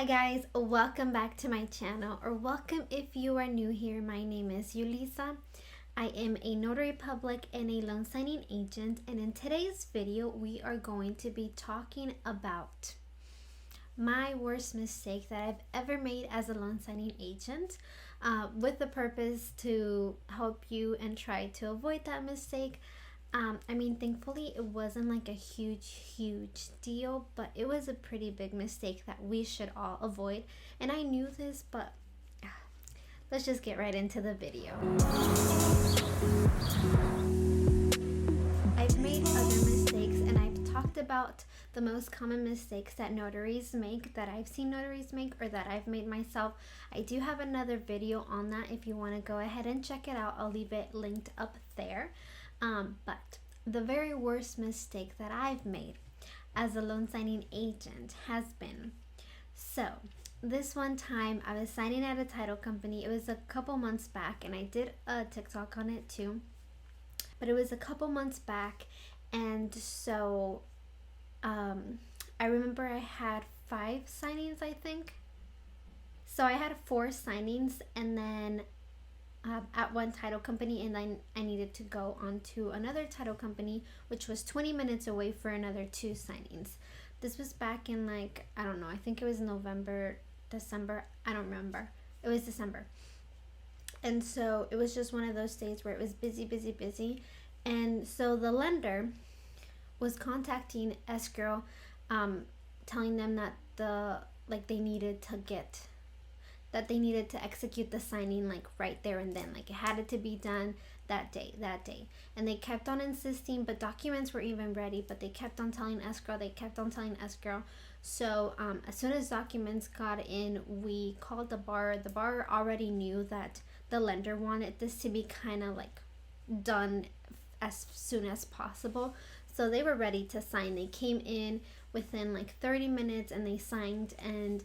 Hi guys, welcome back to my channel, or welcome if you are new here. My name is Yulisa. I am a notary public and a loan signing agent, and in today's video we are going to be talking about my worst mistake that I've ever made as a loan signing agent, with the purpose to help you and try to avoid that mistake. Thankfully it wasn't like a huge deal, but it was a pretty big mistake that we should all avoid. And I knew this, but let's just get right into the video. I've made other mistakes, and I've talked about the most common mistakes that notaries make, that I've seen notaries make, or that I've made myself. I do have another video on that if you want to go ahead and check it out. I'll leave it linked up there. But the very worst mistake that I've made as a loan signing agent has been, so this one time I was signing at a title company. It was a couple months back, and I did a TikTok on it too, but it was a couple months back. And so I remember I had 5 signings, I think. So I had 4 signings, and then at one title company, and then I needed to go on to another title company, which was 20 minutes away, for another 2 signings. This was back in, like, I don't know, I think it was November, December, I don't remember. It was December. And so it was just one of those days where it was busy. And so the lender was contacting escrow, telling them that they needed to execute the signing, like, right there and then. Like, it had to be done that day. And they kept on insisting, but documents were even ready, but they kept on telling escrow. So as soon as documents got in, we called the bar. The bar already knew that the lender wanted this to be kind of like done as soon as possible. So they were ready to sign. They came in within like 30 minutes and they signed. And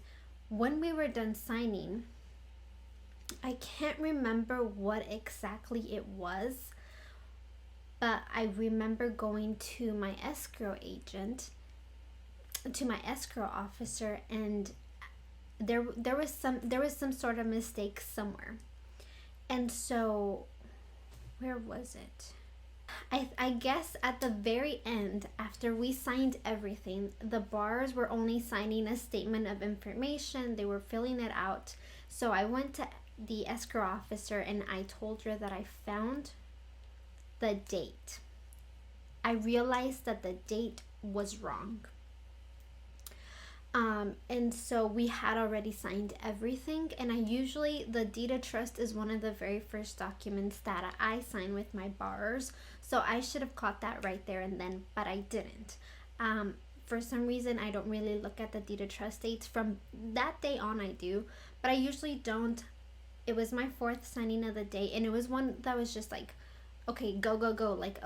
when we were done signing, I can't remember what exactly it was, but I remember going to my escrow officer, and there was some sort of mistake somewhere. And so where was it? I guess at the very end, after we signed everything, the bars were only signing a statement of information. They were filling it out. So I went to the escrow officer and I told her that I found the date. I realized that the date was wrong. And so we had already signed everything, and the deed of trust is one of the very first documents that I sign with my borrowers. So I should have caught that right there and then, but I didn't. For some reason, I don't really look at the deed of trust dates. From that day on, I do, but I usually don't. It was my 4th signing of the day, and it was one that was just like, okay, go, like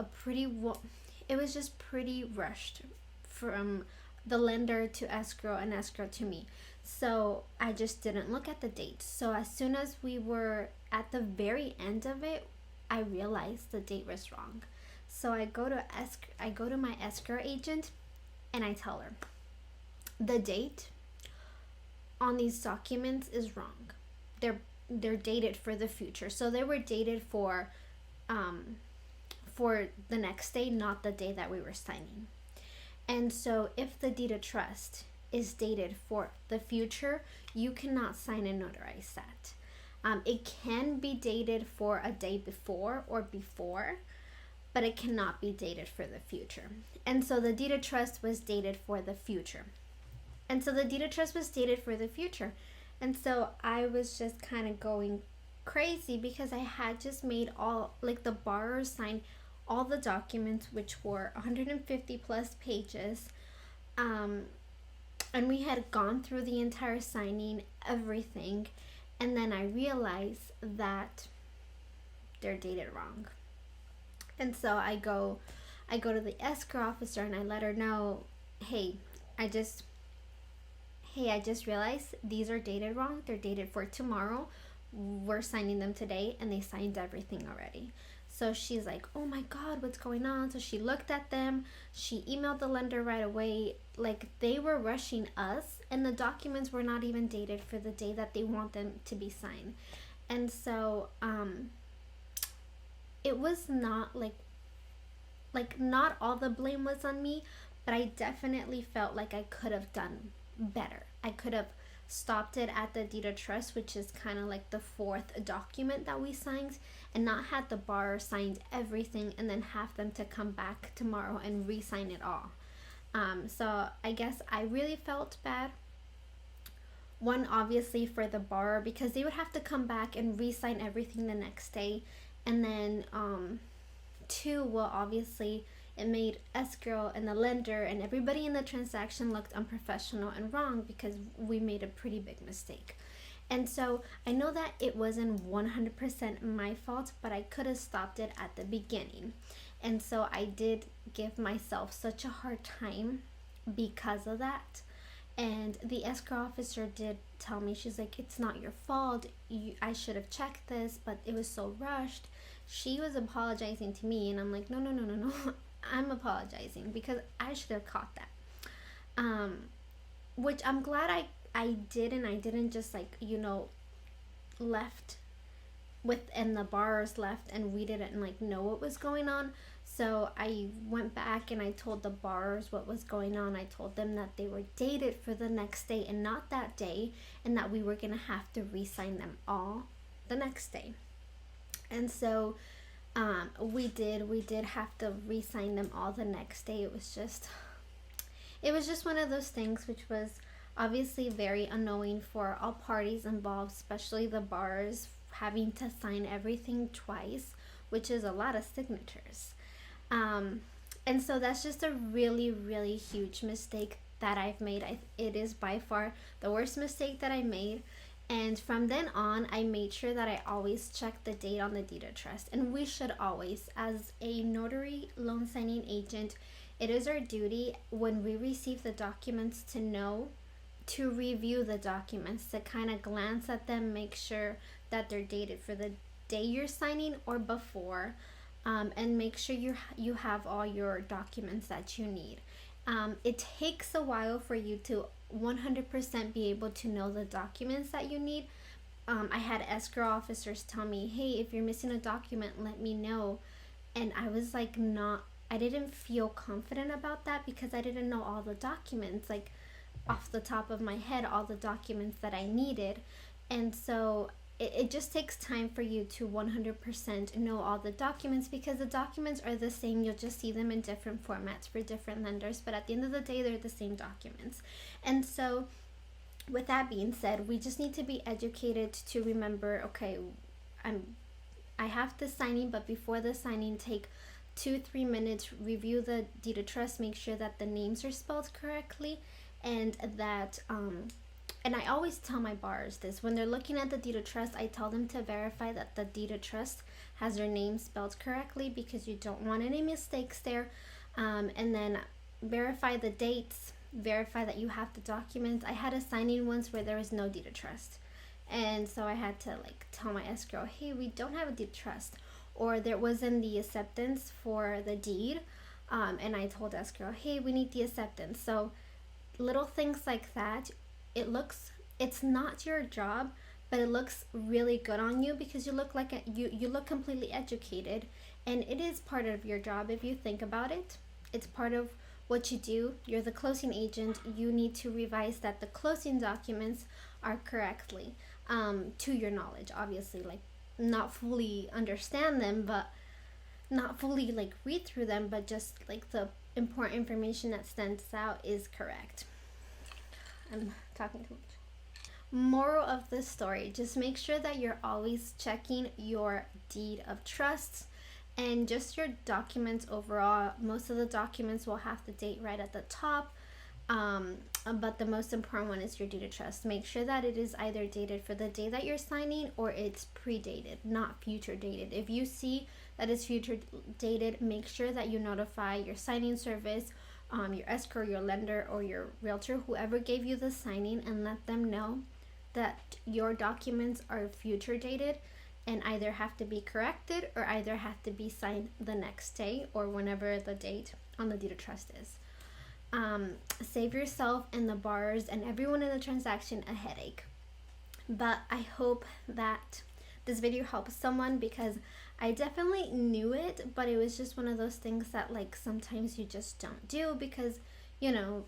it was just pretty rushed from the lender to escrow and escrow to me. So I just didn't look at the date. So as soon as we were at the very end of it, I realized the date was wrong. So I go to my escrow agent and I tell her, the date on these documents is wrong. They're dated for the future. So they were dated for the next day, not the day that we were signing. And so if the deed of trust is dated for the future, you cannot sign and notarize that. It can be dated for a day before or before, but it cannot be dated for the future. And so the deed of trust was dated for the future. And so I was just kind of going crazy because I had just made the borrowers sign all the documents, which were 150 plus pages, and we had gone through the entire signing, everything, and then I realized that they're dated wrong. And so I go to the escrow officer and I let her know, hey, I just realized these are dated wrong. They're dated for tomorrow. We're signing them today, and they signed everything already. So she's like, oh my God, what's going on? So she looked at them. She emailed the lender right away. Like, they were rushing us, and the documents were not even dated for the day that they want them to be signed. And so it was not like not all the blame was on me, but I definitely felt like I could have done better. I could have stopped it at the deed of trust, which is kind of like the fourth document that we signed, and not had the borrower signed everything and then have them to come back tomorrow and re-sign it all. So I guess I really felt bad. One, obviously for the borrower, because they would have to come back and re-sign everything the next day, and then two, well, obviously it made escrow and the lender and everybody in the transaction looked unprofessional and wrong because we made a pretty big mistake. And so I know that it wasn't 100% my fault, but I could have stopped it at the beginning. And so I did give myself such a hard time because of that. And the escrow officer did tell me, she's like, it's not your fault. I should have checked this, but it was so rushed. She was apologizing to me, and I'm like, no. I'm apologizing because I should have caught that. Which I'm glad I did, and I didn't just like, left with, and the borrowers left and we didn't like know what was going on. So I went back and I told the borrowers what was going on. I told them that they were dated for the next day and not that day, and that we were gonna have to re-sign them all the next day. And so we did have to re-sign them all the next day. It was just one of those things, which was obviously very annoying for all parties involved, especially the borrowers having to sign everything twice, which is a lot of signatures. And so that's just a really, really huge mistake that I've made. It is by far the worst mistake that I made. And from then on, I made sure that I always check the date on the deed of trust. And we should always, as a notary loan signing agent, it is our duty when we receive the documents to review the documents, to kind of glance at them, make sure that they're dated for the day you're signing or before, and make sure you have all your documents that you need. It takes a while for you to 100% be able to know the documents that you need. I had escrow officers tell me, hey, if you're missing a document, let me know. And I was like, I didn't feel confident about that because I didn't know all the documents, like off the top of my head, all the documents that I needed. And so it just takes time for you to 100% know all the documents, because the documents are the same. You'll just see them in different formats for different lenders, but at the end of the day, they're the same documents. And so with that being said, we just need to be educated to remember, okay, I have the signing, but before the signing, take 2-3 minutes, review the deed of trust, make sure that the names are spelled correctly, and that and I always tell my borrowers this, when they're looking at the deed of trust, I tell them to verify that the deed of trust has their name spelled correctly, because you don't want any mistakes there. And then verify the dates, verify that you have the documents. I had a signing once where there was no deed of trust, and so I had to like tell my escrow, hey, we don't have a deed of trust, or there wasn't the acceptance for the deed, and I told escrow, hey, we need the acceptance. So little things like that. It's not your job, but it looks really good on you because you look like you look completely educated, and it is part of your job. If you think about it, it's part of what you do. You're the closing agent. You need to revise that the closing documents are correctly to your knowledge, obviously, like not fully understand them, but not fully like read through them, but just like the important information that stands out is correct. I'm talking too much. Moral of the story, just make sure that you're always checking your deed of trust and just your documents overall. Most of the documents will have the date right at the top, but the most important one is your deed of trust. Make sure that it is either dated for the day that you're signing or it's predated, not future dated. If you see that it's future dated, make sure that you notify your signing service, your escrow, your lender, or your realtor, whoever gave you the signing, and let them know that your documents are future dated. and either have to be corrected or either have to be signed the next day or whenever the date on the deed of trust is. Save yourself and the borrowers and everyone in the transaction a headache. But I hope that this video helps someone, because I definitely knew it, but it was just one of those things that like sometimes you just don't do, because you know,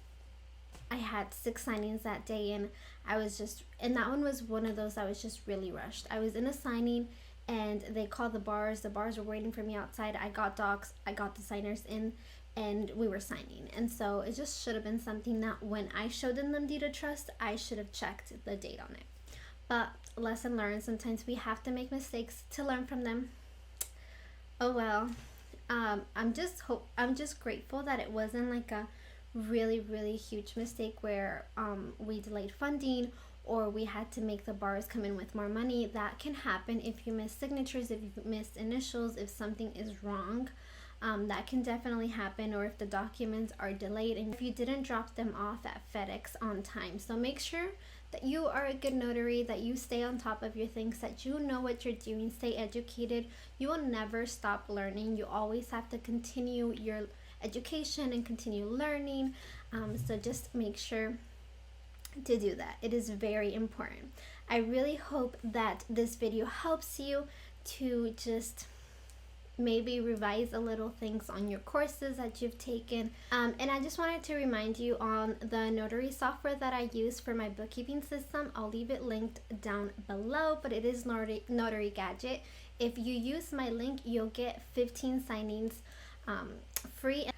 I had 6 signings that day, and I was just, and that one was one of those that was just really rushed. I was in a signing and they called the bars were waiting for me outside. I got docs, I got the signers in, and we were signing. And so it just should have been something that when I showed them the deed of trust, I should have checked the date on it. But lesson learned, sometimes we have to make mistakes to learn from them. Oh well. I'm just grateful that it wasn't like a really huge mistake where we delayed funding or we had to make the borrowers come in with more money. That can happen if you miss signatures, if you miss initials, if something is wrong. That can definitely happen, or if the documents are delayed and if you didn't drop them off at FedEx on time. So make sure that you are a good notary, that you stay on top of your things, that you know what you're doing, stay educated. You will never stop learning. You always have to continue your education and continue learning. So just make sure to do that. It is very important. I really hope that this video helps you to just maybe revise a little things on your courses that you've taken. And I just wanted to remind you on the notary software that I use for my bookkeeping system. I'll leave it linked down below, but it is Notary Gadget. If you use my link, you'll get 15 signings free.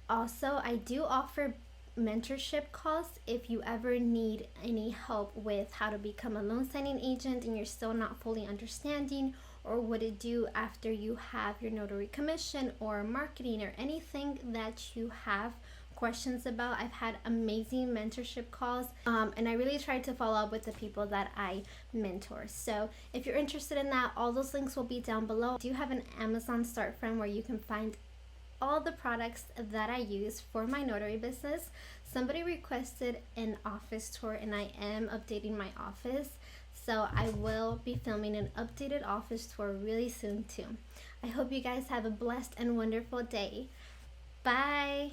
Also, I do offer mentorship calls if you ever need any help with how to become a loan signing agent and you're still not fully understanding, or what to do after you have your notary commission, or marketing, or anything that you have questions about. I've had amazing mentorship calls, and I really try to follow up with the people that I mentor. So if you're interested in that, all those links will be down below. I do have an Amazon Start Friend where you can find all the products that I use for my notary business. Somebody requested an office tour, and I am updating my office. So I will be filming an updated office tour really soon too. I hope you guys have a blessed and wonderful day. Bye!